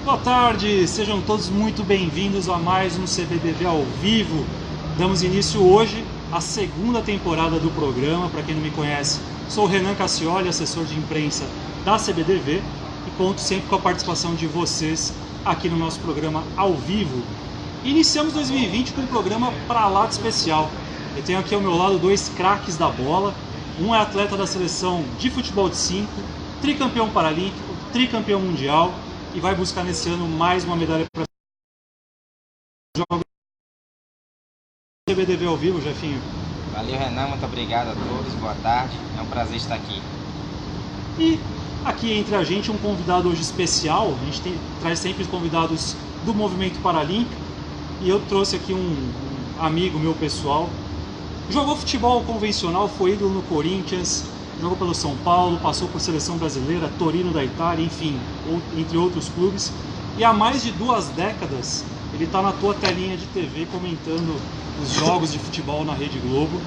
Boa tarde, sejam todos muito bem-vindos a mais um CBDV ao vivo. Damos início hoje à segunda temporada do programa. Para quem não me conhece, sou o Renan Cassioli, assessor de imprensa da CBDV, e conto sempre com a participação de vocês aqui no nosso programa ao vivo. Iniciamos 2020 com um programa para lá de especial. Eu tenho aqui ao meu lado dois craques da bola. Um é atleta da seleção de futebol de 5, tricampeão paralímpico, tricampeão mundial, e vai buscar nesse ano mais uma medalha para o CBDV ao vivo, Jefinho. Valeu, Renan, muito obrigado a todos, boa tarde, é um prazer estar aqui. E aqui entre a gente um convidado hoje especial. A gente traz sempre os convidados do movimento paralímpico, e eu trouxe aqui um amigo meu pessoal. Jogou futebol convencional, foi ídolo no Corinthians, jogou pelo São Paulo, passou por seleção brasileira, Torino da Itália, enfim, entre outros clubes. E há mais de 2 décadas ele está na tua telinha de TV comentando os jogos de futebol na Rede Globo.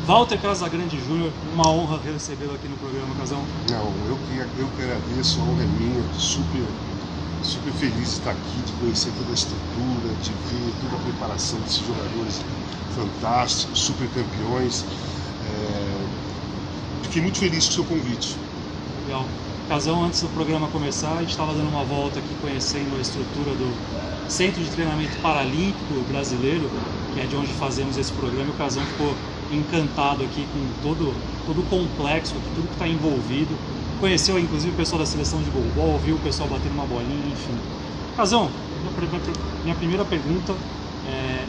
Walter Casagrande Júnior, uma honra recebê-lo aqui no programa, Casão. Não, eu que agradeço, a honra é minha, super feliz de estar aqui, de conhecer toda a estrutura, de ver toda a preparação desses jogadores fantásticos, super campeões. Fiquei muito feliz com o seu convite. Legal. Casão, antes do programa começar, a gente estava dando uma volta aqui conhecendo a estrutura do Centro de Treinamento Paralímpico Brasileiro, que é de onde fazemos esse programa, e o Casão ficou encantado aqui com todo o complexo, tudo que está envolvido. Conheceu inclusive o pessoal da seleção de goalball, viu o pessoal batendo uma bolinha, enfim. Casão, minha primeira pergunta,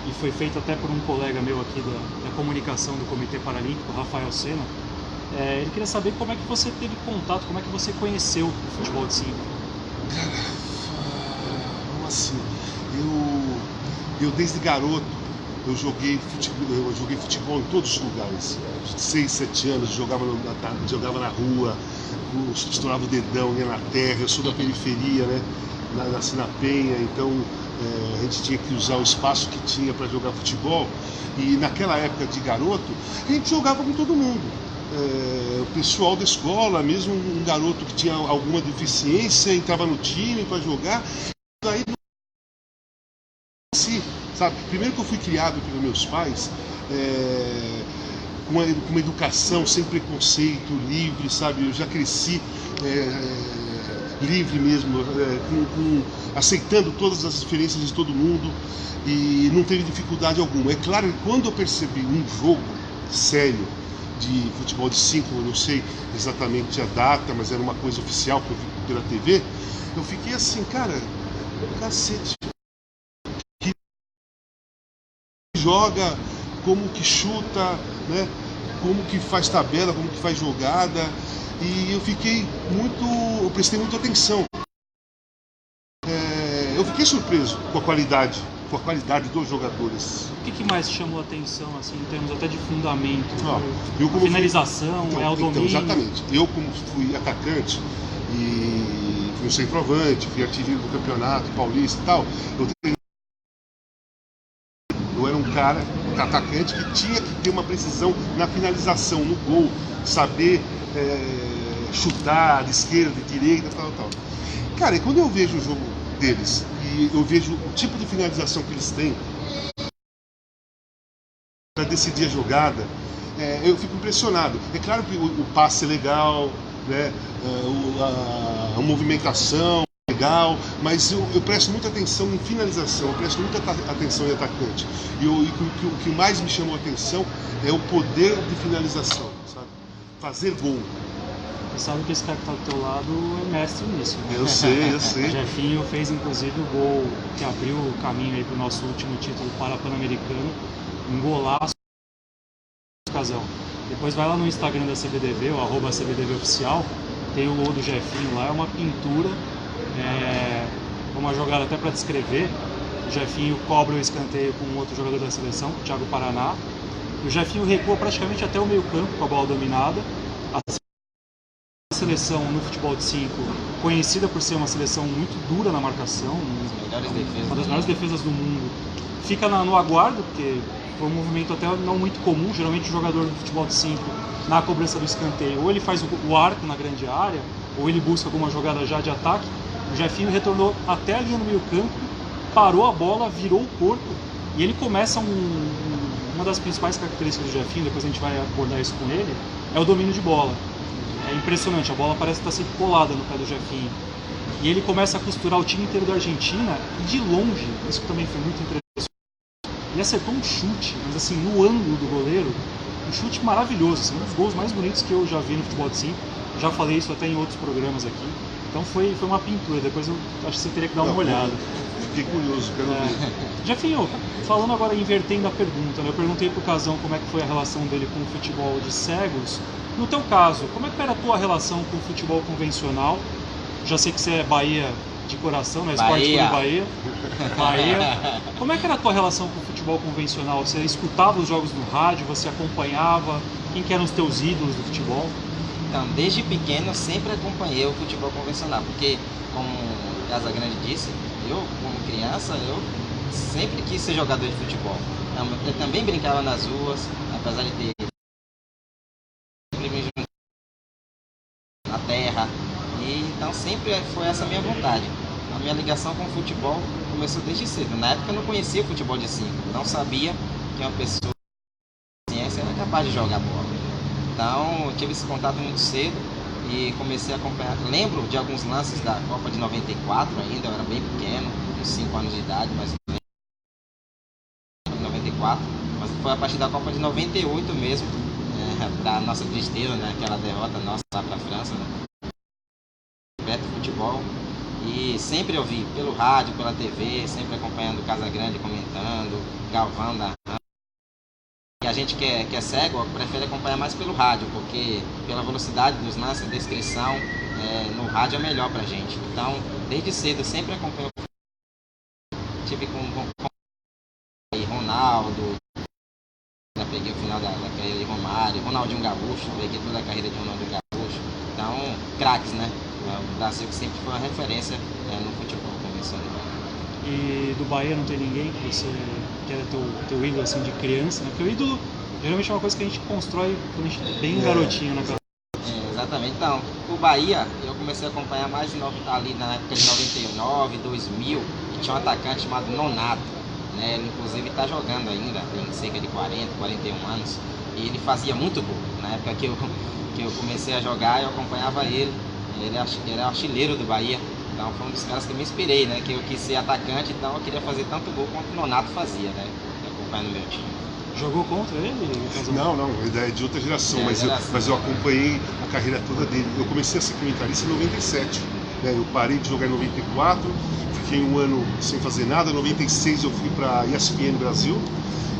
e foi feita até por um colega meu aqui da comunicação do Comitê Paralímpico, Rafael Sena. Ele queria saber como é que você teve contato, como é que você conheceu o futebol de 5. Como assim? Eu desde garoto, eu joguei futebol em todos os lugares. 6, 7 anos, jogava na rua, estourava o dedão, ia na terra. Eu sou da periferia, né? Nasci na Penha, então a gente tinha que usar o espaço que tinha para jogar futebol. E naquela época de garoto, a gente jogava com todo mundo. O pessoal da escola, mesmo um garoto que tinha alguma deficiência, entrava no time para jogar. Daí, sabe, primeiro que eu fui criado pelos meus pais, com uma educação sem preconceito, livre, sabe? Eu já cresci livre mesmo, aceitando todas as diferenças de todo mundo, e não teve dificuldade alguma. É claro que quando eu percebi um jogo sério de futebol de 5, eu não sei exatamente a data, mas era uma coisa oficial que eu vi pela TV, eu fiquei assim, cara, cacete, que joga, como que chuta, né? Como que faz tabela, como que faz jogada, e eu prestei muita atenção. Eu fiquei surpreso com a qualidade dos jogadores. O que mais chamou a atenção, assim, em termos até de fundamento? Finalização, o domínio? Então, exatamente. Eu, como fui atacante e fui um centroavante, fui artilheiro do campeonato paulista e tal, eu era um cara, um atacante que tinha que ter uma precisão na finalização, no gol, saber chutar de esquerda, de direita, tal. Cara, e quando eu vejo o jogo deles e eu vejo o tipo de finalização que eles têm para decidir a jogada, eu fico impressionado. É claro que o passe é legal, né? A movimentação é legal, mas eu presto muita atenção em finalização, eu presto muita atenção em atacante. E o que mais me chamou a atenção é o poder de finalização, sabe? Fazer gol. Você sabe que esse cara que está do teu lado é mestre nisso, né? Eu sei. O Jefinho fez inclusive o gol que abriu o caminho aí para o nosso último título Pan-Americano, um golaço, Casão. Depois vai lá no Instagram da CBDV, o @CBDVoficial, tem o gol do Jefinho lá, é uma pintura, uma jogada até para descrever. O Jefinho cobra o escanteio com um outro jogador da seleção, o Thiago Paraná. O Jefinho recua praticamente até o meio campo com a bola dominada. A seleção no futebol de 5, conhecida por ser uma seleção muito dura na marcação, uma das melhores defesas do mundo, fica no aguardo, porque foi um movimento até não muito comum. Geralmente o jogador do futebol de 5, na cobrança do escanteio, ou ele faz o arco na grande área, ou ele busca alguma jogada já de ataque. O Jefinho retornou até a linha no meio campo, parou a bola, virou o corpo e ele começa uma das principais características do Jefinho, depois a gente vai abordar isso com ele, é o domínio de bola. É impressionante, a bola parece estar sempre colada no pé do Jefinho. E ele começa a costurar o time inteiro da Argentina e de longe, isso também foi muito interessante, ele acertou um chute, mas assim, no ângulo do goleiro, um chute maravilhoso, assim, um dos gols mais bonitos que eu já vi no futebol de 5. Já falei isso até em outros programas aqui. Então foi uma pintura, depois eu acho que você teria que dar uma olhada. Fiquei curioso, quero ver. Jefinho, falando agora, invertendo a pergunta, né? Eu perguntei pro Casão como é que foi a relação dele com o futebol de cegos. No teu caso, como é que era a tua relação com o futebol convencional? Já sei que você é Bahia de coração, né? Esporte Clube Bahia. Bahia. Como é que era a tua relação com o futebol convencional? Você escutava os jogos no rádio, você acompanhava? Quem que eram os teus ídolos do futebol? Então, desde pequeno eu sempre acompanhei o futebol convencional, porque, como o Casagrande disse, eu, como criança, eu sempre quis ser jogador de futebol. Eu também brincava nas ruas, apesar de ter na terra, e então sempre foi essa a minha vontade. A minha ligação com o futebol começou desde cedo. Na época eu não conhecia o futebol de 5, não sabia que uma pessoa com ciência era capaz de jogar bola. Então eu tive esse contato muito cedo e comecei a acompanhar. Lembro de alguns lances da Copa de 94 ainda, eu era bem pequeno, uns 5 anos de idade, mas 94, mas foi a partir da Copa de 98 mesmo, para nossa tristeza, né, aquela derrota nossa lá para a França, né, perto do futebol. E sempre eu vi pelo rádio, pela TV, sempre acompanhando o Casagrande comentando, Galvão da. E a gente que é cego prefere acompanhar mais pelo rádio, porque pela velocidade dos lances, descrição, no rádio é melhor pra gente. Então, desde cedo eu sempre acompanho. Tive com Ronaldo, já peguei o final da carreira de Romário, Ronaldinho Gaúcho, peguei toda a carreira de Ronaldinho Gaúcho. Então, craques, né? O Brasil que sempre foi uma referência no futebol convencional. E do Bahia não tem ninguém que você que era teu ídolo assim de criança, né? Porque o ídolo geralmente é uma coisa que a gente constrói quando a gente é bem garotinho, né? Exatamente. Então, o Bahia eu comecei a acompanhar mais ali na época de 99, 2000, que tinha um atacante chamado Nonato, né? Ele inclusive está jogando ainda, tem cerca de 40, 41 anos, e ele fazia muito gol. Na época que eu comecei a jogar, eu acompanhava ele. Ele era artilheiro do Bahia, então foi um dos caras que eu me inspirei, né? Que eu quis ser atacante, então eu queria fazer tanto gol quanto o Nonato fazia, né? Acompanhando o meu time. Jogou contra ele? Não, ele é de outra geração, mas eu acompanhei a carreira toda dele. Eu comecei a ser comentarista em 97, né? Eu parei de jogar em 94, fiquei um ano sem fazer nada, em 96 eu fui para a ESPN Brasil,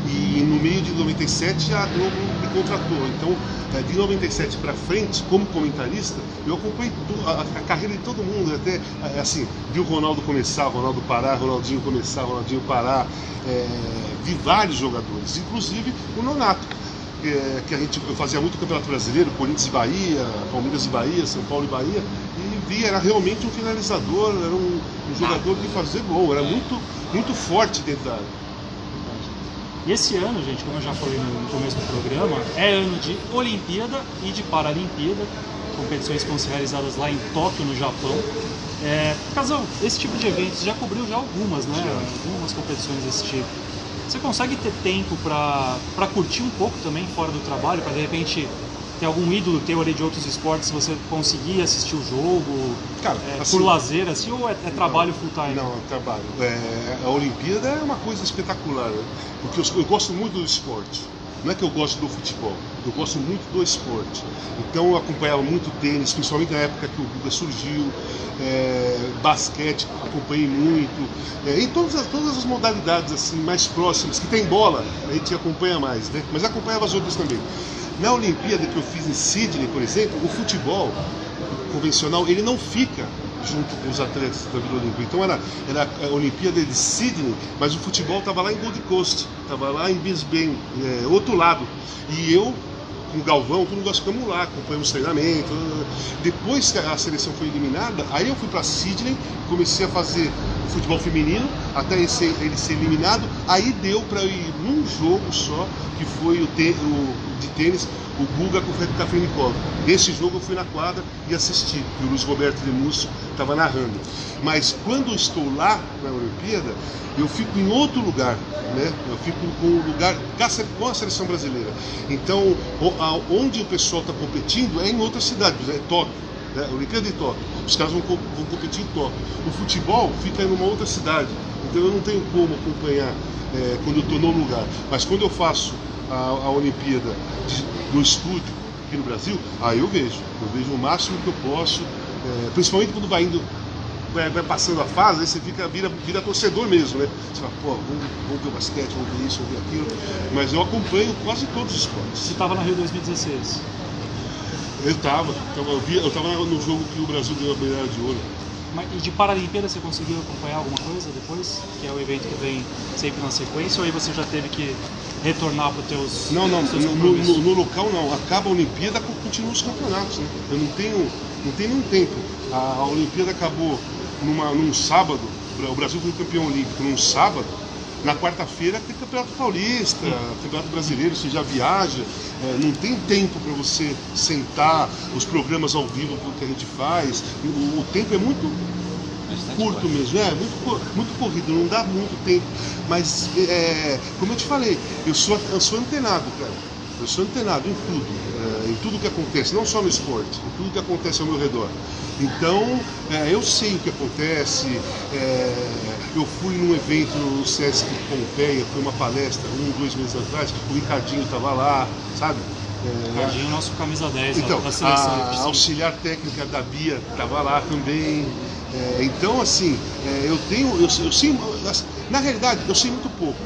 e no meio de 97 a Globo me contratou. Então, de 97 para frente, como comentarista, eu acompanhei a carreira de todo mundo. Até assim, vi o Ronaldo começar, o Ronaldo parar, Ronaldinho começar, Ronaldinho parar. Vi vários jogadores, inclusive o Nonato, que eu fazia muito Campeonato Brasileiro, Corinthians e Bahia, Palmeiras e Bahia, São Paulo e Bahia, e vi, era realmente um finalizador, era um jogador de fazer gol, era muito, muito forte dentro da área. E esse ano, gente, como eu já falei no começo do programa, é ano de Olimpíada e de Paralimpíada, competições que vão ser realizadas lá em Tóquio, no Japão. Casal, esse tipo de evento, você já cobriu já algumas, né? Algumas competições desse tipo. Você consegue ter tempo para curtir um pouco também fora do trabalho, para de repente ter algum ídolo teu ali de outros esportes, se você conseguir assistir o jogo, cara, assim, por lazer, assim, ou é trabalho full time? Não, é trabalho. A Olimpíada é uma coisa espetacular, né? Porque eu gosto muito do esporte. Não é que eu gosto do futebol, eu gosto muito do esporte. Então eu acompanhava muito tênis, principalmente na época que o Guga surgiu, basquete, acompanhei muito, e todas as modalidades assim, mais próximas, que tem bola, a gente acompanha mais, né? Mas acompanhava as outras também. Na Olimpíada que eu fiz em Sydney, por exemplo, o futebol convencional, ele não fica junto com os atletas da Vila Olímpica. Então era a Olimpíada de Sydney, mas o futebol estava lá em Gold Coast, estava lá em Brisbane, outro lado. E eu, com o Galvão, todos nós ficamos lá, acompanhamos treinamento. Depois que a seleção foi eliminada, aí eu fui para Sydney, comecei a fazer futebol feminino, até ele ser eliminado. Aí deu para eu ir num jogo só, que foi o de tênis, o Guga com o Kafelnikov. Esse jogo eu fui na quadra e assisti, que o Luiz Roberto de Múcio estava narrando. Mas quando eu estou lá na Olimpíada, eu fico em outro lugar, né? Eu fico com o lugar com a seleção brasileira. Então, onde o pessoal está competindo é em outra cidade, é Tóquio, né? Olimpíada de Tóquio. Os caras vão competir em Tóquio. O futebol fica em uma outra cidade. Então eu não tenho como acompanhar quando eu estou no lugar. Mas quando eu faço a Olimpíada no estúdio aqui no Brasil, aí eu vejo o máximo que eu posso, principalmente quando vai passando a fase, aí você vira torcedor mesmo, né? Você fala, pô, vamos ver o basquete, vamos ver isso, vamos ver aquilo. Mas eu acompanho quase todos os esportes. Você estava na Rio 2016? Eu estava no jogo que o Brasil ganhou a medalha de ouro. E de Paralimpíada você conseguiu acompanhar alguma coisa depois? Que é o evento que vem sempre na sequência, ou aí você já teve que retornar para os teus... Não, no local não. Acaba a Olimpíada, continua os campeonatos, né? Eu não tenho nenhum tempo. A Olimpíada acabou num sábado, o Brasil foi campeão olímpico num sábado. Na quarta-feira tem Campeonato Paulista, Campeonato Brasileiro, você já viaja, não tem tempo para você sentar, os programas ao vivo que a gente faz, o tempo é muito curto mesmo, muito corrido, não dá muito tempo. Mas, como eu te falei, eu sou antenado, cara. Eu sou antenado em tudo que acontece, não só no esporte, em tudo que acontece ao meu redor. Então, eu sei o que acontece. Eu fui num evento no Sesc Pompeia, foi uma palestra 2 meses atrás, o Ricardinho estava lá, sabe? Ricardinho, nosso camisa 10 então, da seleção. A auxiliar técnica da Bia estava lá também. Então, assim, eu sei, na realidade, eu sei muito pouco.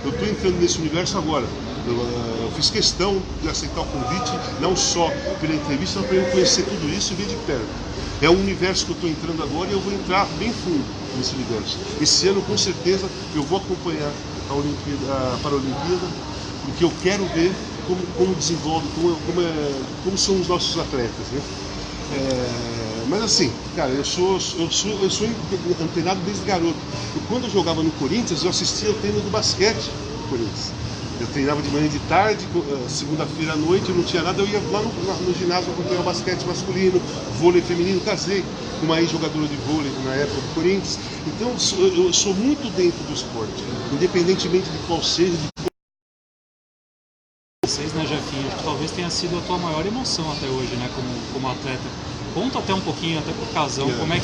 Eu estou entrando nesse universo agora. Eu fiz questão de aceitar o convite, não só pela entrevista, mas para eu conhecer tudo isso e ver de perto. É um universo que eu estou entrando agora e eu vou entrar bem fundo nesse universo. Esse ano, com certeza, eu vou acompanhar a Paralimpíada, porque eu quero ver como desenvolve, como são os nossos atletas, né? Mas assim, cara, eu sou antenado desde garoto. Quando eu jogava no Corinthians, eu assistia o treino do basquete do Corinthians. Eu treinava de manhã e de tarde, segunda-feira à noite, eu não tinha nada, eu ia lá no ginásio acompanhar o basquete masculino, vôlei feminino, casei com uma ex-jogadora de vôlei na época do Corinthians. Então eu sou muito dentro do esporte, independentemente de qual seja. Vocês, né, Jefinho, acho que talvez tenha sido a tua maior emoção até hoje, né, como atleta. Conta até um pouquinho, até pro Casão, como é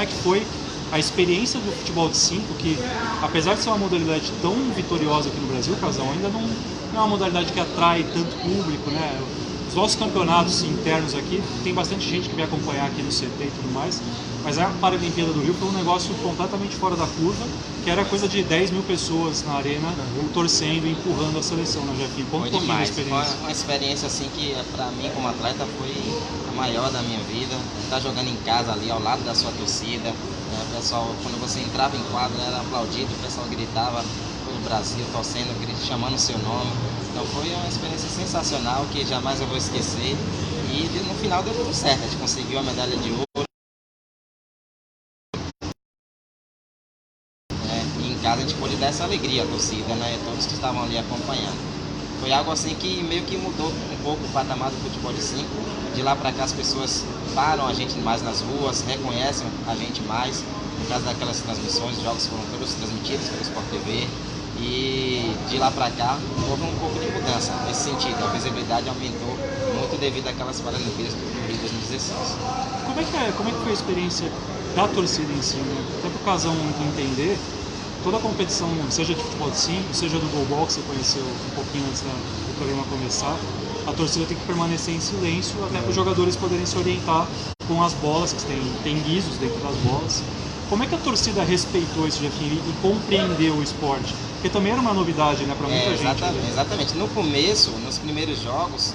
que foi a experiência do futebol de 5, que apesar de ser uma modalidade tão vitoriosa aqui no Brasil, Casão, ainda não é uma modalidade que atrai tanto público, né? Os nossos campeonatos internos aqui, tem bastante gente que vem acompanhar aqui no CT e tudo mais, mas a Paralimpíada do Rio foi um negócio completamente fora da curva, que era coisa de 10 mil pessoas na arena, torcendo e empurrando a seleção, né, Jefinho? Conta um pouquinho da experiência. Foi uma experiência assim que pra mim como atleta foi a maior da minha vida. Estar jogando em casa ali ao lado da sua torcida, o pessoal, quando você entrava em quadra, era aplaudido, o pessoal gritava pelo Brasil, torcendo, chamando o seu nome. Então foi uma experiência sensacional que jamais eu vou esquecer. E no final deu tudo certo, a gente conseguiu a medalha de ouro. E em casa a gente pôde dar essa alegria à torcida, né? Todos que estavam ali acompanhando. Foi algo assim que meio que mudou um pouco o patamar do futebol de 5. De lá para cá as pessoas param a gente mais nas ruas, reconhecem a gente mais. Por causa daquelas transmissões, os jogos foram todos transmitidos pelo Sport TV. E de lá para cá houve um pouco de mudança nesse sentido. A visibilidade aumentou muito devido àquelas Paralimpíadas do Rio 2016. Como é que foi a experiência da torcida em si, né? Até para o Casão entender, toda a competição, seja de futebol de 5, seja do goalball, que você conheceu um pouquinho antes do programa começar, a torcida tem que permanecer em silêncio até para os jogadores poderem se orientar com as bolas, que tem guizos dentro das bolas. Como é que a torcida respeitou esse Jefinho e compreendeu o esporte? Porque também era uma novidade, né, para muita gente. Exatamente. No começo, nos primeiros jogos,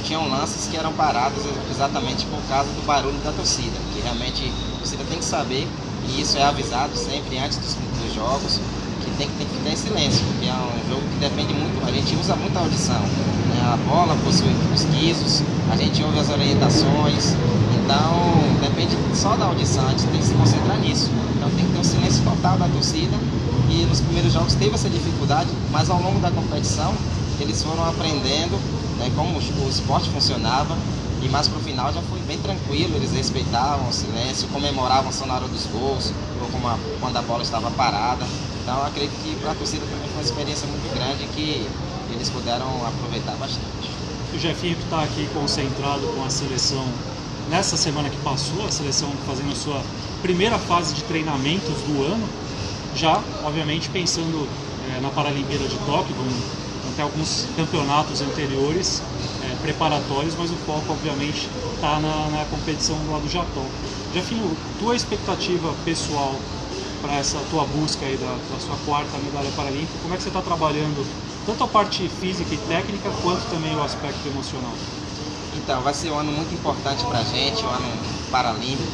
tinham lances que eram parados exatamente por causa do barulho da torcida, que realmente a torcida tem que saber, e isso é avisado sempre antes dos jogos, que tem que ficar em silêncio, porque é um jogo que depende muito, a gente usa muita audição, né? A bola possui os guizos, a gente ouve as orientações, então depende só da audição, a gente tem que se concentrar nisso. Então tem que ter um silêncio total da torcida. E nos primeiros jogos teve essa dificuldade, mas ao longo da competição eles foram aprendendo, né, como o esporte funcionava. E mais pro final já foi bem tranquilo, eles respeitavam o silêncio, comemoravam só na hora dos gols, ou quando a bola estava parada. Então eu acredito que para a torcida também foi uma experiência muito grande que eles puderam aproveitar bastante. O Jefinho que está aqui concentrado com a seleção nessa semana que passou, a seleção fazendo a sua primeira fase de treinamentos do ano, já obviamente pensando na Paralimpíada de Tóquio, vão ter alguns campeonatos anteriores preparatórios, mas o foco obviamente está na competição lá do Japão. Jefinho, tua expectativa pessoal para essa tua busca aí da sua quarta medalha paralímpica, como é que você está trabalhando tanto a parte física e técnica quanto também o aspecto emocional? Então, vai ser um ano muito importante para a gente, um ano paralímpico.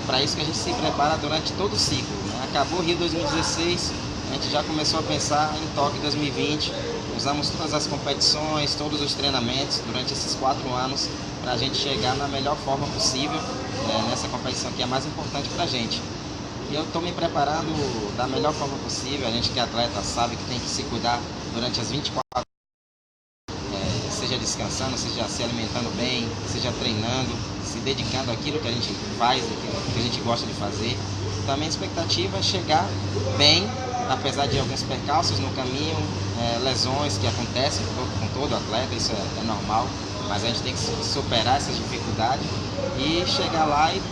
Para isso que a gente se prepara durante todo o ciclo, né? Acabou o Rio 2016, a gente já começou a pensar em Tóquio 2020. Usamos todas as competições, todos os treinamentos durante esses 4 anos para a gente chegar na melhor forma possível nessa competição que é a mais importante para a gente. E eu estou me preparando da melhor forma possível. A gente que é atleta sabe que tem que se cuidar durante as 24 horas, seja descansando, seja se alimentando bem, seja treinando, se dedicando àquilo que a gente faz, que a gente gosta de fazer. Também a expectativa é chegar bem, apesar de alguns percalços no caminho, lesões que acontecem com todo atleta, isso é normal, mas a gente tem que superar essas dificuldades e chegar lá e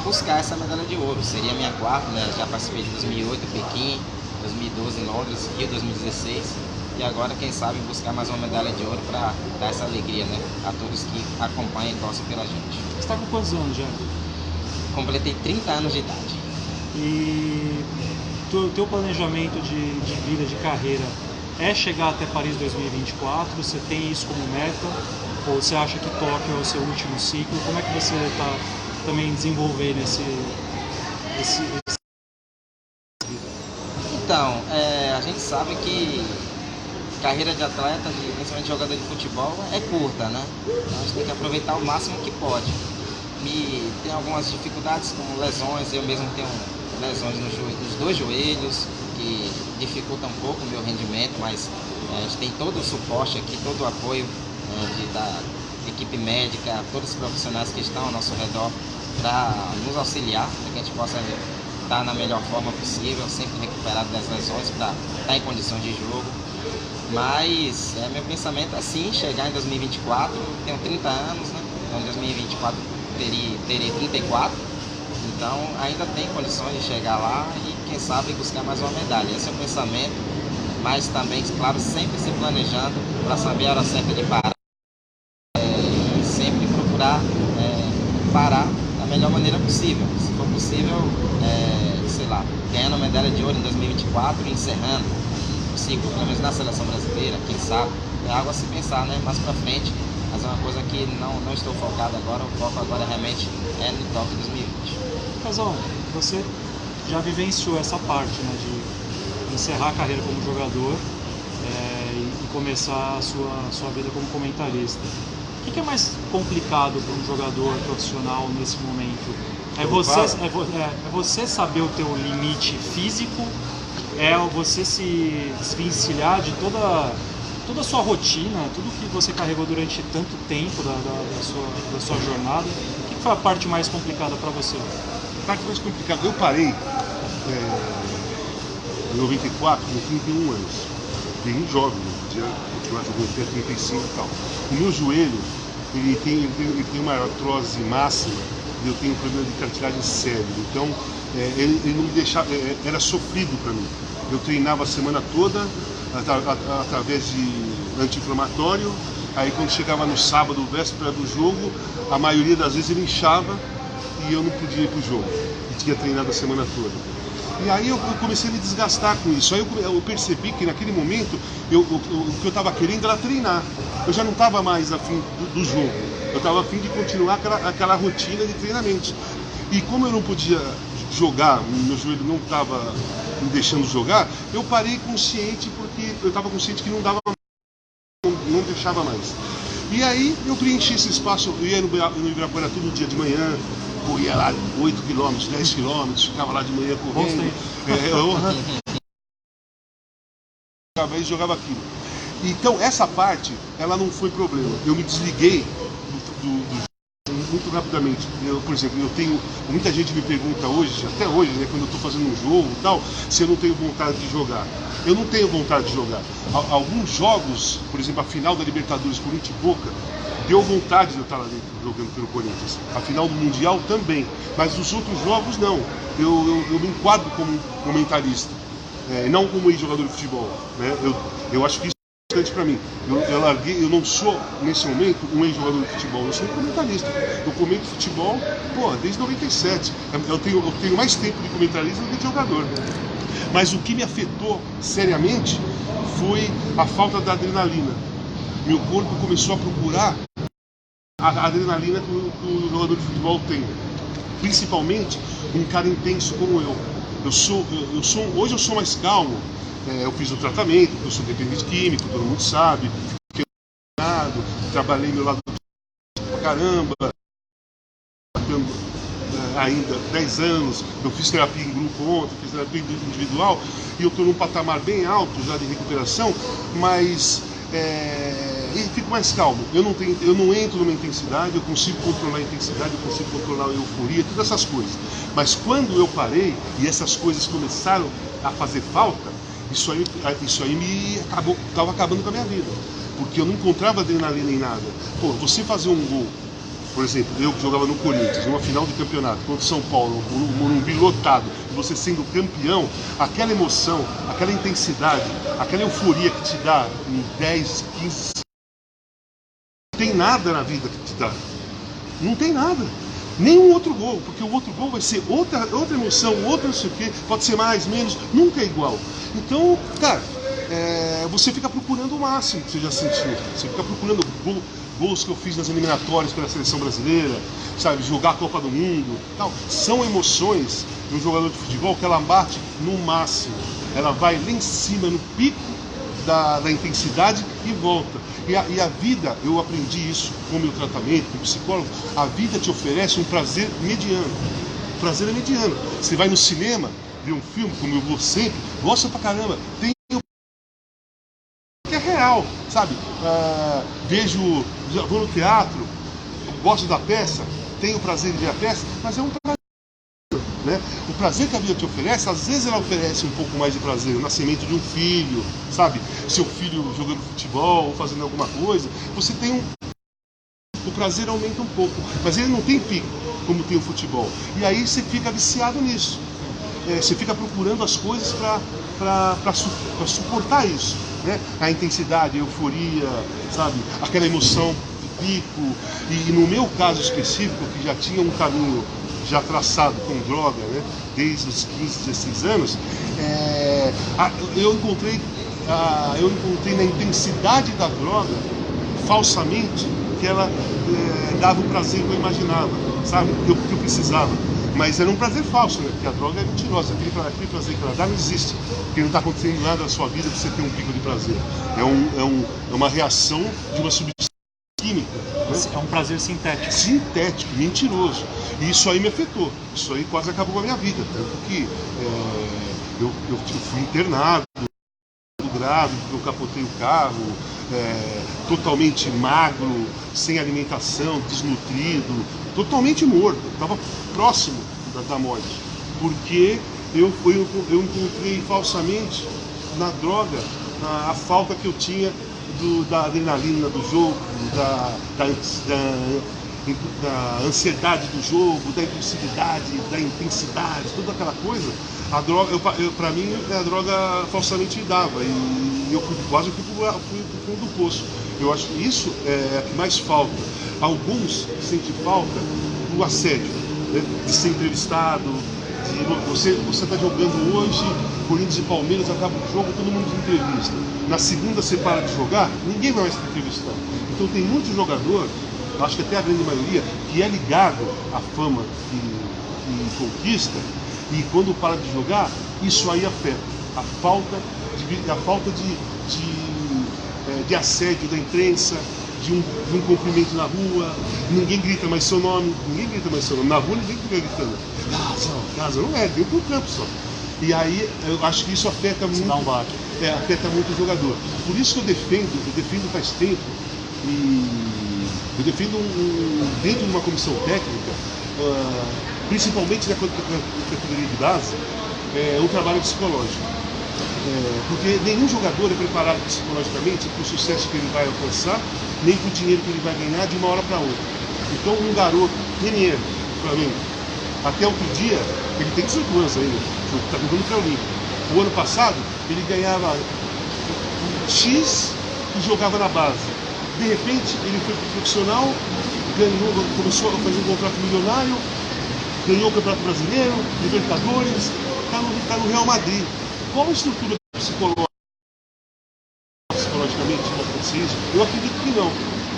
buscar essa medalha de ouro. Seria a minha quarta, né? Já participei de 2008 Pequim, 2012 Londres, Rio 2016 e agora quem sabe buscar mais uma medalha de ouro para dar essa alegria, né, a todos que acompanham e torcem pela gente. Você está com quantos anos já? Completei 30 anos de idade. E teu planejamento de vida, de carreira, é chegar até Paris 2024? Você tem isso como meta? Ou você acha que Tóquio é o seu último ciclo? Como é que você está também desenvolvendo esse... Então, a gente sabe que carreira de atleta, principalmente jogador de futebol, é curta, né? Então a gente tem que aproveitar o máximo que pode. E tem algumas dificuldades como lesões, eu mesmo tenho lesões nos 2 joelhos, que dificultam um pouco o meu rendimento, mas a gente tem todo o suporte aqui, todo o apoio da equipe médica, todos os profissionais que estão ao nosso redor para nos auxiliar, para que a gente possa estar na melhor forma possível, sempre recuperado das lesões, para estar em condições de jogo. Mas meu pensamento é assim, chegar em 2024, tenho 30 anos, né? Então em 2024 terei 34, então ainda tem condições de chegar lá e quem sabe buscar mais uma medalha. Esse é o pensamento, mas também, claro, sempre se planejando para saber a hora certa de parar e sempre procurar parar da melhor maneira possível. Se for possível, sei lá, ganhando a medalha de ouro em 2024 e encerrando o ciclo, pelo menos na seleção brasileira, quem sabe. É algo a se pensar, né? Mais pra frente, mas é uma coisa que não estou focado agora, o foco agora realmente é no Tóquio 2020. Casal, você já vivenciou essa parte, né, de encerrar a carreira como jogador e começar a sua vida como comentarista. O que é mais complicado para um jogador profissional nesse momento? É você saber o teu limite físico? É você se desvencilhar de toda a sua rotina, tudo que você carregou durante tanto tempo da sua jornada? O que foi a parte mais complicada para você? A parte mais complicada, eu parei em 94 com 31 anos, bem jovem, podia continuar jogando até 35 e tal. O meu joelho, ele tem uma artrose máxima e eu tenho um problema de cartilagem sério, então ele não me deixava, era sofrido para mim. Eu treinava a semana toda através de anti-inflamatório, aí quando chegava no sábado, véspera do jogo, a maioria das vezes ele inchava e eu não podia ir para o jogo, e tinha treinado a semana toda. E aí eu comecei a me desgastar com isso, aí eu percebi que naquele momento o que eu estava querendo era treinar, eu já não estava mais afim do jogo, eu estava afim de continuar aquela rotina de treinamento. E como eu não podia jogar, meu joelho não estava me deixando jogar, eu parei consciente porque eu estava consciente que não deixava mais. E aí eu preenchi esse espaço, eu ia no Ibirapuera todo dia de manhã, corria lá 8 km, 10 km, ficava lá de manhã correndo. E jogava aquilo. Então essa parte, ela não foi problema. Eu me desliguei muito rapidamente. Por exemplo, muita gente me pergunta hoje, até hoje, né, quando eu estou fazendo um jogo e tal, se eu não tenho vontade de jogar. Eu não tenho vontade de jogar. Alguns jogos, por exemplo, a final da Libertadores, Corinthians e Boca, deu vontade de eu estar lá dentro jogando pelo Corinthians. A final do Mundial também. Mas os outros jogos não. Eu me enquadro como comentarista, não como ex-jogador de futebol. Né? Eu acho que isso é importante para mim. Eu não sou, nesse momento, um ex-jogador de futebol. Eu sou um comentarista. Eu comento futebol, desde 97. Eu tenho mais tempo de comentarista do que de jogador. Mas o que me afetou seriamente foi a falta da adrenalina. Meu corpo começou a procurar a adrenalina que o jogador de futebol tem. Principalmente um cara intenso como eu. Hoje eu sou mais calmo. Eu fiz o tratamento, eu sou dependente químico, todo mundo sabe. Fiquei trabalhei meu lado pra caramba. Ainda 10 anos, eu fiz terapia em grupo ontem, fiz terapia individual, e eu estou num patamar bem alto já de recuperação, mas fico mais calmo. Eu não entro numa intensidade, eu consigo controlar a intensidade, eu consigo controlar a euforia, todas essas coisas. Mas quando eu parei e essas coisas começaram a fazer falta, isso aí estava acabando com a minha vida, porque eu não encontrava adrenalina em nada. Você fazer um gol, por exemplo, eu que jogava no Corinthians, numa final de campeonato contra o São Paulo, o Morumbi lotado, e você sendo campeão, aquela emoção, aquela intensidade, aquela euforia que te dá em 10, 15... Não tem nada na vida que te dá. Não tem nada. Nenhum outro gol, porque o outro gol vai ser outra emoção, outra não sei o quê, pode ser mais, menos, nunca é igual. Então, cara, você fica procurando o máximo que você já sentiu. Você fica procurando gols que eu fiz nas eliminatórias pela seleção brasileira, sabe, jogar a Copa do Mundo, tal. São emoções de um jogador de futebol que ela bate no máximo. Ela vai lá em cima, no pico da intensidade e volta. E a vida, eu aprendi isso com o meu tratamento, com o psicólogo, a vida te oferece um prazer mediano. O prazer é mediano. Você vai no cinema, vê um filme, como eu vou sempre, gosta pra caramba, tem que é real, sabe? Vou no teatro, gosto da peça, tenho o prazer de ver a peça, mas é um prazer, né? O prazer que a vida te oferece, às vezes ela oferece um pouco mais de prazer, o nascimento de um filho, sabe? Seu filho jogando futebol ou fazendo alguma coisa, você tem o prazer aumenta um pouco, mas ele não tem pico como tem o futebol. E aí você fica viciado nisso. Você fica procurando as coisas para suportar isso, né? A intensidade, a euforia, sabe? Aquela emoção de pico. E no meu caso específico, que já tinha um caminho já traçado com droga, né? Desde os 15, 16 anos, eu encontrei na intensidade da droga, falsamente, que ela dava o prazer que eu imaginava, sabe? Que eu precisava. Mas era um prazer falso, né? Porque a droga é mentirosa. Aquele prazer que ela dá não existe. Porque não está acontecendo nada na sua vida para você ter um pico de prazer. É uma reação de uma substância química. Né? É um prazer sintético. Sintético, mentiroso. E isso aí me afetou. Isso aí quase acabou com a minha vida. Tanto que eu fui internado, grave, porque eu capotei o carro, totalmente magro, sem alimentação, desnutrido, totalmente morto. Estava próximo da morte, porque eu encontrei falsamente na droga a falta que eu tinha da adrenalina do jogo, da ansiedade do jogo, da impulsividade, da intensidade, toda aquela coisa. A droga, para mim, a droga falsamente dava, e eu quase fui pro fundo do poço. Eu acho que isso é o que mais falta. Alguns sentem falta do assédio, né? De ser entrevistado, você está jogando hoje, Corinthians e Palmeiras, acaba o jogo, todo mundo te entrevista. Na segunda você para de jogar, ninguém vai mais te entrevistar. Então tem muito jogador, acho que até a grande maioria, que é ligado à fama que conquista, e quando para de jogar, isso aí afeta. A falta de assédio da imprensa, de um cumprimento na rua, ninguém grita mais seu nome, na rua ninguém fica gritando, casa, não é, dentro do campo só. E aí eu acho que isso afeta muito, dá um baque. Afeta muito o jogador. Por isso que eu defendo faz tempo, e eu defendo dentro de uma comissão técnica, principalmente na categoria de base, um trabalho psicológico. Porque nenhum jogador é preparado psicologicamente para o sucesso que ele vai alcançar, nem para o dinheiro que ele vai ganhar de uma hora para outra. Então um garoto, Renier, para mim, até outro dia, ele tem 18 anos ainda, está jogando pré-olímpico. O ano passado, ele ganhava X e jogava na base. De repente, ele foi profissional, começou a fazer um contrato milionário, ganhou o Campeonato Brasileiro, Libertadores, está no Real Madrid. Qual a estrutura psicologicamente vai acontecer isso? Eu acredito que não,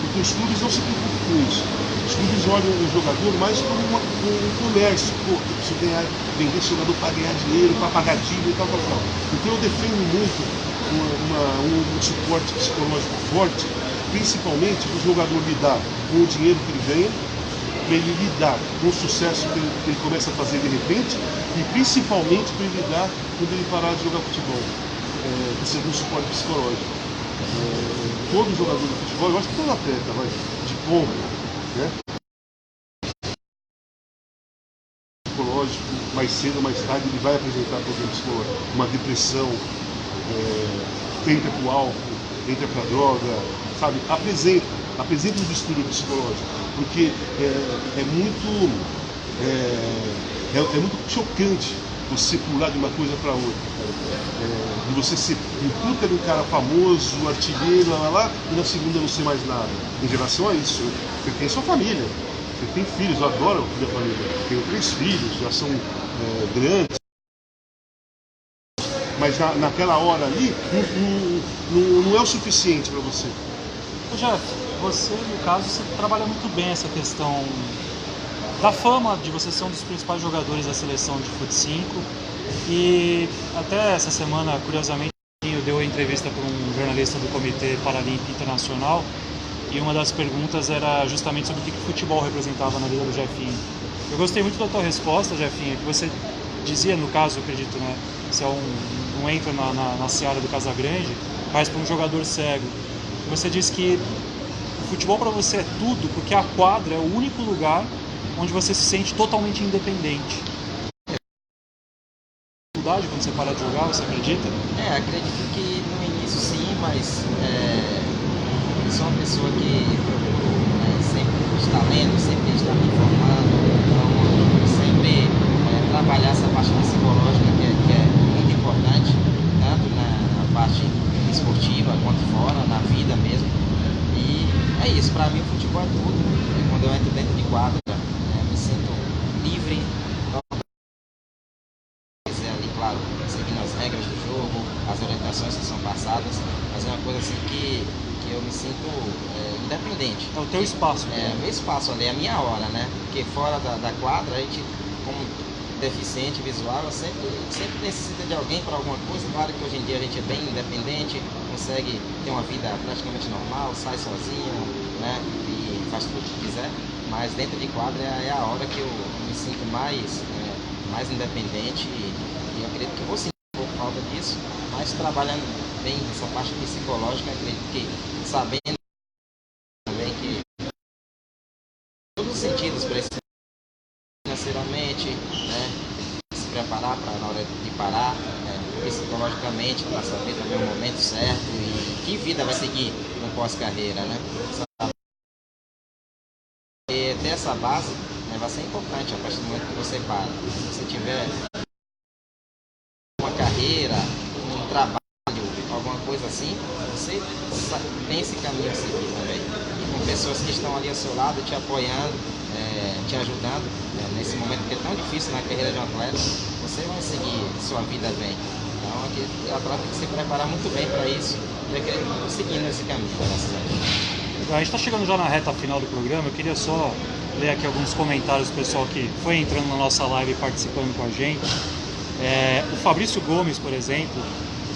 porque os clubes não se preocupam com isso. Os clubes olham o jogador mais como um comércio. Pô, eu preciso vender esse jogador para ganhar dinheiro, para pagar dívida e tal. Então eu defendo muito um suporte psicológico forte, principalmente para o jogador lidar com o dinheiro que ele ganha, para ele lidar com o sucesso que ele começa a fazer de repente, e principalmente para ele lidar quando ele parar de jogar futebol. Precisa de um suporte psicológico. Todo jogador de futebol, eu acho que todo atleta de ponta, né? Psicológico, mais cedo ou mais tarde, ele vai apresentar problema psicológico, uma depressão, entra para o álcool, entra para a droga, sabe? Apresenta um distúrbio psicológico, porque é muito chocante você pular de uma coisa para outra, de você ser um puta de um cara famoso, artilheiro, e na segunda não ser mais nada. Em relação a isso, você tem sua família, você tem filhos, eu adoro a minha família, tenho 3 filhos, já são grandes, mas naquela hora ali não é o suficiente para você. Jeff, você, no caso, você trabalha muito bem essa questão da fama de você ser um dos principais jogadores da seleção de Fut5, e até essa semana, curiosamente, eu dei uma entrevista para um jornalista do Comitê Paralímpico Internacional, e uma das perguntas era justamente sobre o que o futebol representava na vida do Jefinho. Eu gostei muito da tua resposta, Jefinho, que você dizia, no caso, eu acredito, né, você não entra na seara do Casagrande, mas para um jogador cego. Você disse que o futebol para você é tudo, porque a quadra é o único lugar onde você se sente totalmente independente. Dificuldade quando você para de jogar, você acredita? Acredito que no início sim, mas eu sou uma pessoa que procuro sempre estar lendo, sempre estar me informando, então sempre trabalhar essa parte psicológica que é muito importante, tanto na parte esportiva quanto fora, na vida mesmo. E é isso, para mim o futebol é tudo. Quando eu entro dentro de quadra, me sinto livre, ali, claro, seguindo as regras do jogo, as orientações que são passadas, mas é uma coisa assim que eu me sinto independente. É o teu espaço. O meu espaço ali, é a minha hora, né? Porque fora da quadra, a gente, como deficiente visual, sempre necessita de alguém para alguma coisa. Claro que hoje em dia a gente é bem independente, consegue ter uma vida praticamente normal, sai sozinho, né? E faz tudo o que quiser, mas dentro de quadra é a hora que eu me sinto mais independente, e eu acredito que eu vou sentir um pouco falta disso, mas trabalhando bem essa parte psicológica, acredito que sabendo também que todos os sentidos para financeiramente, né, se preparar para na hora de parar, psicologicamente, para saber também o momento certo e que vida vai seguir no pós-carreira, né? E ter essa base vai ser importante a partir do momento que você para. Se você tiver uma carreira, um trabalho, alguma coisa assim, você tem esse caminho a seguir também. E com pessoas que estão ali ao seu lado, te apoiando, te ajudando, nesse momento que é tão difícil na carreira de um atleta, você vai seguir sua vida bem. Então, o atleta tem que se preparar muito bem para isso, e eu seguindo esse caminho, graças a Deus. A gente está chegando já na reta final do programa, eu queria só ler aqui alguns comentários do pessoal que foi entrando na nossa live e participando com a gente. O Fabrício Gomes, por exemplo,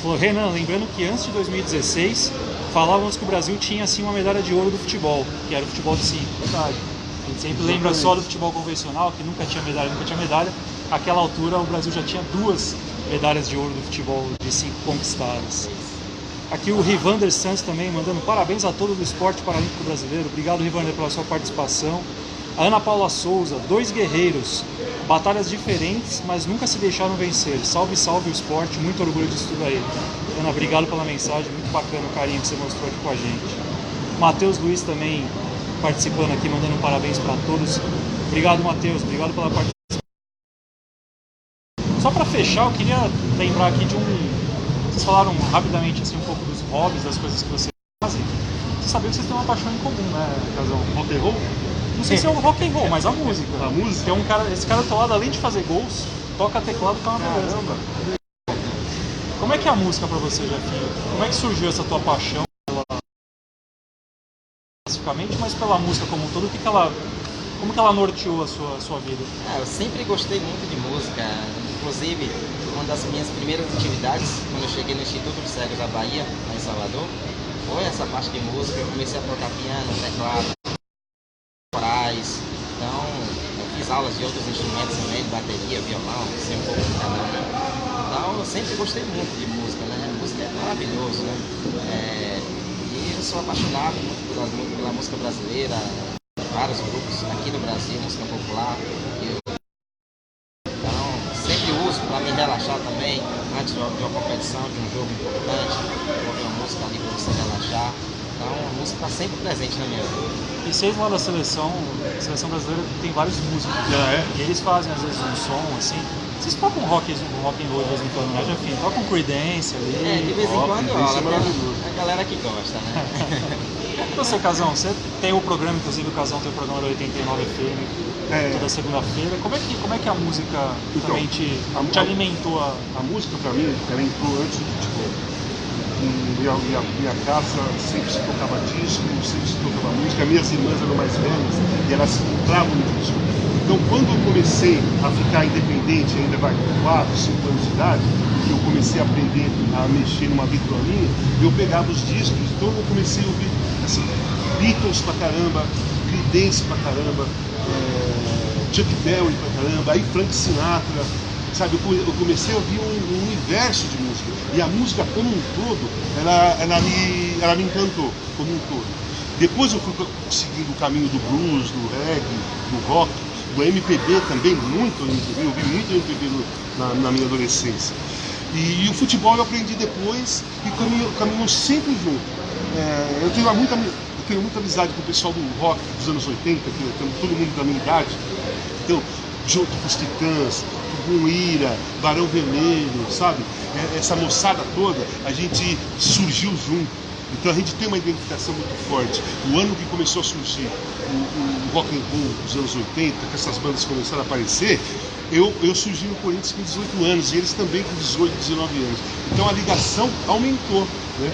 falou: Renan, lembrando que antes de 2016 falávamos que o Brasil tinha assim uma medalha de ouro do futebol, que era o futebol de 5. Verdade. A gente sempre lembra só do futebol convencional, que nunca tinha medalha. Àquela altura o Brasil já tinha 2 medalhas de ouro do futebol de 5 conquistadas. Aqui o Rivander Santos também mandando parabéns a todos do esporte paralímpico brasileiro. Obrigado, Rivander, pela sua participação. A Ana Paula Souza, 2 guerreiros, batalhas diferentes, mas nunca se deixaram vencer. Salve, salve o esporte, muito orgulho disso tudo aí. Ana, obrigado pela mensagem, muito bacana o carinho que você mostrou aqui com a gente. Matheus Luiz também participando aqui, mandando parabéns para todos. Obrigado, Matheus, obrigado pela participação. Só para fechar, eu queria lembrar aqui de Vocês falaram rapidamente assim, um pouco dos hobbies, das coisas que vocês fazem. Você sabia que vocês têm uma paixão em comum, né, Casão? Rock and roll? Não sei se é o rock and roll, mas a música. A música? Tem esse cara do teu lado, além de fazer gols, toca teclado com uma beleza. Como é que é a música pra você, Jefinho? Como é que surgiu essa tua paixão especificamente, mas pela música como um todo? Como que ela norteou a sua vida? Eu sempre gostei muito de música. Inclusive, uma das minhas primeiras atividades, quando eu cheguei no Instituto de Cegos da Bahia, lá em Salvador, foi essa parte de música. Eu comecei a tocar piano, teclado, corais. Então, eu fiz aulas de outros instrumentos também, de bateria, violão, sempre um pouco de cada um. Então, eu sempre gostei muito de música, né? A música é maravilhoso, né? E eu sou apaixonado pela música brasileira, vários grupos aqui no Brasil, música popular. Então, sempre uso para me relaxar também, antes de uma competição, de um jogo importante, ouvir uma música ali para você relaxar. Então, a música está sempre presente na minha vida. E vocês lá da seleção, a seleção brasileira tem vários músicos, e eles fazem às vezes um som assim. Vocês tocam rock and roll de vez em quando, né, Jefinho? Tocam Creedence ali. De vez em quando Creedence rola, é a galera que gosta, né? E você, Casão, você tem o programa, inclusive o Casão tem o programa da 89 FM, toda segunda-feira. Como é que a música também te alimentou? A música, pra mim, ela entrou antes do futebol. Minha casa sempre se tocava disco, sempre se tocava música. Minhas irmãs eram mais velhas e elas entravam no disco. Então, quando eu comecei a ficar independente, ainda vai com 4, 5 anos de idade, que eu comecei a aprender a mexer numa vitrolinha, eu pegava os discos. Então, eu comecei a ouvir assim, Beatles pra caramba, Creedence pra caramba, Chuck Berry pra caramba, aí Frank Sinatra. Sabe, eu comecei a ouvir um universo de música. E a música como um todo, ela me encantou, como um todo. Depois eu fui seguindo o caminho do blues, do reggae, do rock, do MPB também, muito MPB. Eu ouvi muito MPB na minha adolescência. E o futebol eu aprendi depois e caminhou sempre junto. Eu tenho muita amizade com o pessoal do rock dos anos 80, que tem todo mundo da minha idade. Então, junto com os Titãs, com Ira, Barão Vermelho, sabe? Essa moçada toda, a gente surgiu junto. Então a gente tem uma identificação muito forte. O ano que começou a surgir o rock and roll dos anos 80, que essas bandas começaram a aparecer, eu surgi no Corinthians com 18 anos e eles também com 18, 19 anos. Então a ligação aumentou, né?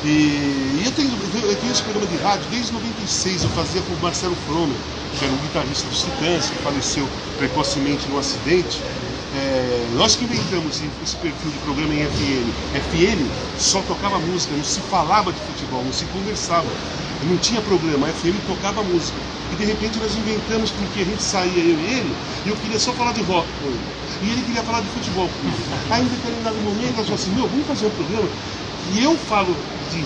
E eu tenho esse programa de rádio desde 96, eu fazia com o Marcelo Fromer, que era um guitarrista dos Titãs, que faleceu precocemente num acidente. Nós que inventamos esse perfil de programa em FM. FM só tocava música, não se falava de futebol, não se conversava. Não tinha programa, a FM tocava música. E de repente nós inventamos, porque a gente saía, eu e ele, e eu queria só falar de rock com ele. E ele queria falar de futebol comigo. Aí em determinado momento nós falamos assim, vamos fazer um programa. E eu falo de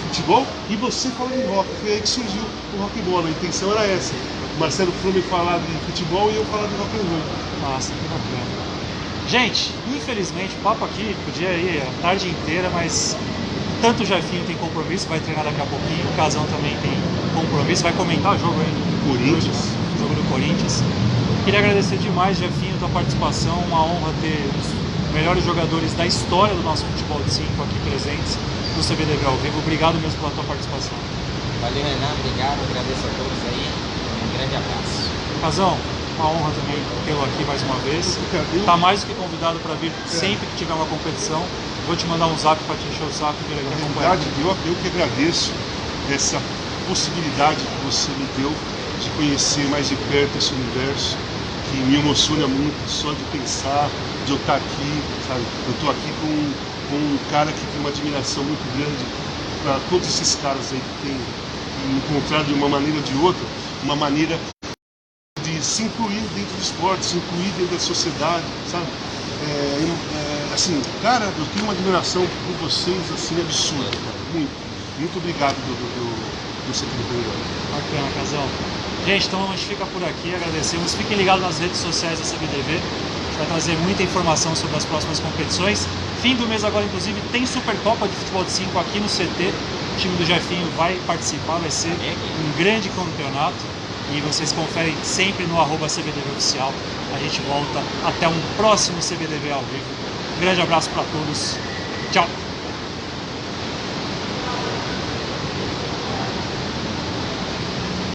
futebol e você fala de rock. Foi aí que surgiu o rock and roll. A intenção era essa. O Marcelo Fromer falar de futebol e eu falar de rock and roll. Nossa, que bacana. Gente, infelizmente o papo aqui podia ir a tarde inteira, mas tanto o Jefinho tem compromisso, vai treinar daqui a pouquinho, o Casão também tem compromisso, vai comentar o jogo aí Corinthians. O jogo do Corinthians. Queria agradecer demais, Jefinho, a tua participação, uma honra ter os melhores jogadores da história do nosso futebol de 5 aqui presentes no CBDV ao vivo. Obrigado mesmo pela tua participação. Valeu, Renan, obrigado, agradeço a todos aí, um grande abraço. Casão, uma honra também tê-lo aqui mais uma vez. Está mais do que convidado para vir sempre que tiver uma competição. Vou te mandar um zap para te encher o saco e vir aqui acompanhar. Eu que agradeço essa possibilidade que você me deu de conhecer mais de perto esse universo, que me emociona muito só de pensar, de eu estar aqui, sabe? Eu estou aqui com um cara que tem uma admiração muito grande para todos esses caras aí que têm encontrado de uma maneira ou de outra, uma maneira de se incluir dentro do esporte, se incluir dentro da sociedade, sabe? Assim, cara, eu tenho uma admiração por vocês, assim, absurda, cara. Muito obrigado do CBDV. Bacana, Casão. Gente, então a gente fica por aqui, agradecemos. Fiquem ligados nas redes sociais da CBDV. A gente vai trazer muita informação sobre as próximas competições. Fim do mês agora, inclusive, tem Supercopa de Futebol de 5 aqui no CT. O time do Jefinho vai participar, vai ser um grande campeonato. E vocês conferem sempre no @CBDV Oficial. A gente volta até um próximo CBDV ao vivo. Um grande abraço para todos. Tchau!